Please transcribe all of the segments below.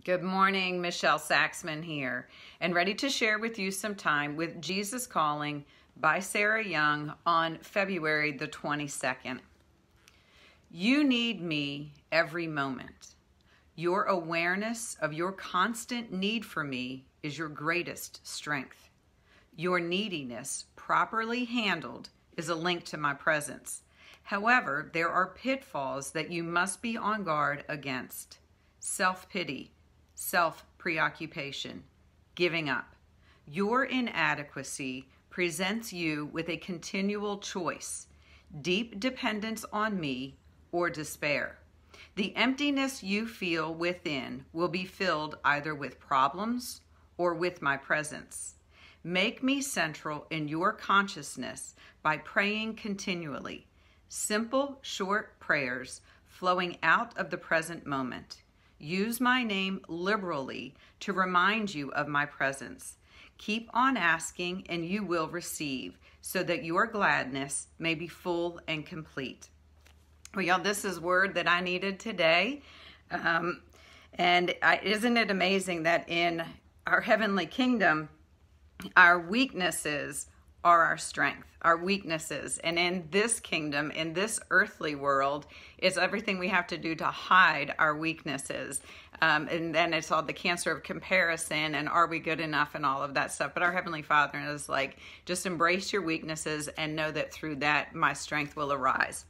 Good morning, Michelle Saxman here, and ready to share with you some time with Jesus Calling by Sarah Young on February the 22nd. You need me every moment. Your awareness of your constant need for me is your greatest strength. Your neediness, properly handled, is a link to my presence. However, there are pitfalls that you must be on guard against. Self-pity, self-preoccupation, giving up. Your inadequacy presents you with a continual choice, deep dependence on me or despair. The emptiness you feel within will be filled either with problems or with my presence. Make me central in your consciousness by praying continually. Simple, short prayers flowing out of the present moment. Use my name liberally to remind you of my presence. Keep on asking and you will receive, so that your gladness may be full and complete. Well, y'all, this is word that I needed today. Isn't it amazing that in our heavenly kingdom, our weaknesses are our strength, our weaknesses. And in this kingdom, in this earthly world, it's everything we have to do to hide our weaknesses. And then it's all the cancer of comparison and are we good enough and all of that stuff. But our Heavenly Father is like, just embrace your weaknesses and know that through that, my strength will arise.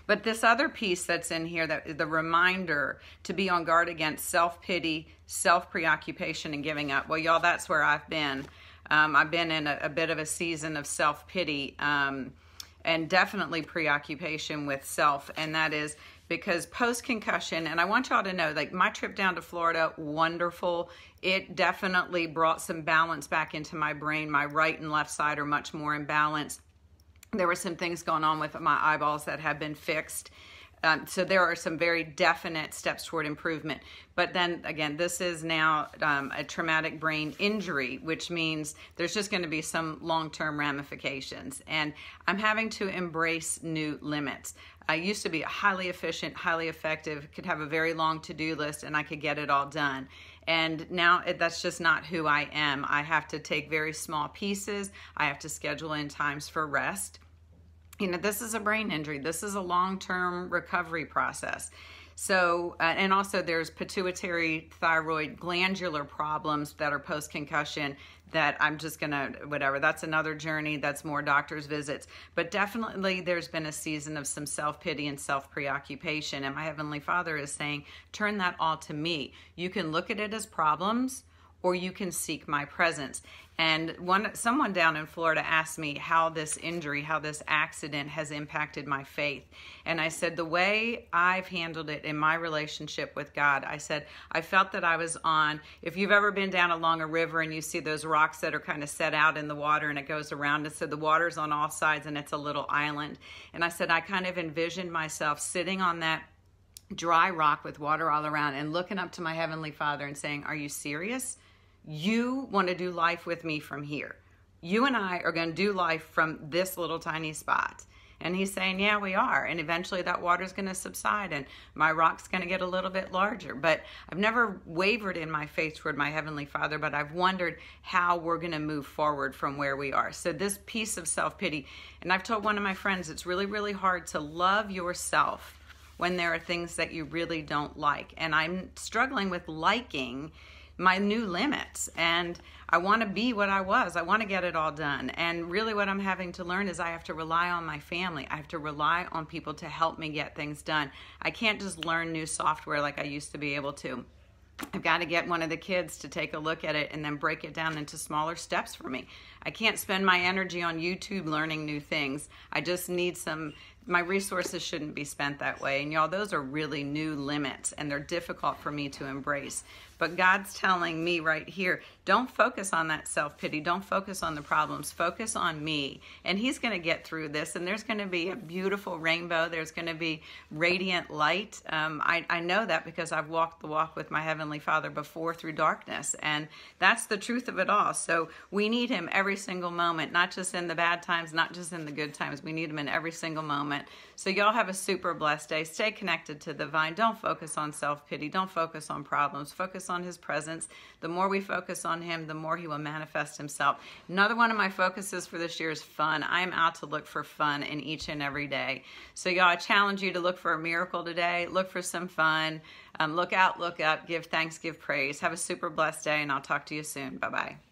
But this other piece that's in here, that the reminder to be on guard against self-pity, self-preoccupation, and giving up. Well, y'all, that's where I've been. I've been in a bit of a season of self-pity and definitely preoccupation with self. And that is because post-concussion, and I want y'all to know, like, my trip down to Florida, wonderful. It definitely brought some balance back into my brain. My right and left side are much more in balance. There were some things going on with my eyeballs that have been fixed. So there are some very definite steps toward improvement. But then again, this is now a traumatic brain injury, which means there's just going to be some long-term ramifications. And I'm having to embrace new limits. I used to be highly efficient, highly effective, could have a very long to-do list, and I could get it all done. And now that's just not who I am. I have to take very small pieces. I have to schedule in times for rest. You know, this is a brain injury. This is a long-term recovery process. So, and also there's pituitary thyroid glandular problems that are post-concussion that I'm just gonna, whatever, that's another journey, that's more doctor's visits. But definitely there's been a season of some self-pity and self-preoccupation. And my Heavenly Father is saying, turn that all to me. You can look at it as problems, or you can seek my presence. And someone down in Florida asked me how this injury, how this accident has impacted my faith. And I said, the way I've handled it in my relationship with God, I said, I felt that I was on, if you've ever been down along a river and you see those rocks that are kind of set out in the water and it goes around, and so the water's on all sides and it's a little island. And I said, I kind of envisioned myself sitting on that dry rock with water all around and looking up to my Heavenly Father and saying, are you serious? You want to do life with me from here. You and I are going to do life from this little tiny spot. And he's saying, yeah, we are. And eventually that water's going to subside and my rock's going to get a little bit larger. But I've never wavered in my faith toward my Heavenly Father, but I've wondered how we're going to move forward from where we are. So this piece of self-pity, and I've told one of my friends, it's really, really hard to love yourself when there are things that you really don't like. And I'm struggling with liking my new limits, and I want to be what I was. I want to get it all done. And really what I'm having to learn is I have to rely on my family. I have to rely on people to help me get things done. I can't just learn new software like I used to be able to. I've got to get one of the kids to take a look at it and then break it down into smaller steps for me. I can't spend my energy on YouTube learning new things. I just need my resources shouldn't be spent that way. And y'all, those are really new limits and they're difficult for me to embrace. But God's telling me right here, don't focus on that self-pity. Don't focus on the problems. Focus on me. And he's going to get through this. And there's going to be a beautiful rainbow. There's going to be radiant light. I know that because I've walked the walk with my Heavenly Father before through darkness. And that's the truth of it all. So we need him every single moment, not just in the bad times, not just in the good times. We need him in every single moment. moment. So y'all have a super blessed day. Stay connected to the vine. Don't focus on self-pity. Don't focus on problems. Focus on his presence. The more we focus on him, the more he will manifest himself. Another one of my focuses for this year is fun. I am out to look for fun in each and every day. So y'all, I challenge you to look for a miracle today. Look for some fun. Look out, look up, give thanks, give praise. Have a super blessed day, and I'll talk to you soon. Bye-bye.